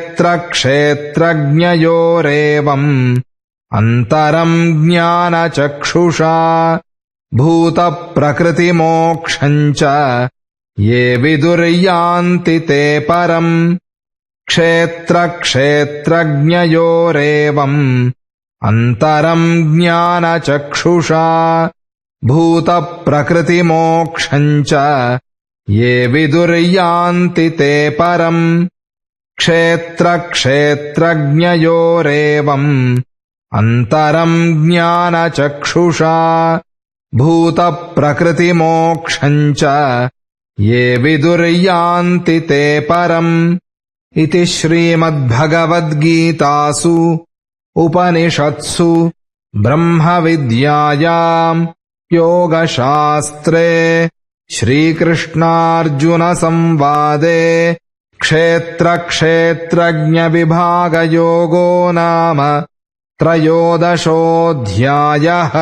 क्षेत्रक्षेत्रज्ञयोरेवम् अन्तरम् ज्ञानचक्षुषा भूतप्रकृतिमोक्षम् च ये विदुर्यान्ति ते परम् क्षेत्रक्षेत्रज्ञयोरेवम् अन्तरम् ज्ञानचक्षुषा भूतप्रकृतिमोक्षम् च ये विदुर्यान्ति ते परम् क्षेत्रक्षेत्रज्ञयोरेवम् अन्तरम् ज्ञानचक्षुषा भूतप्रकृतिमोक्षम् च ये विदुर्यान्ति ते परम् इति श्रीमद्भगवद्गीतासु उपनिषत्सु ब्रह्मविद्यायाम् योगशास्त्रे श्रीकृष्णार्जुनसंवादे क्षेत्रक्षेत्रज्ञविभागयोगो नाम 13 त्रयोदशोऽध्यायः।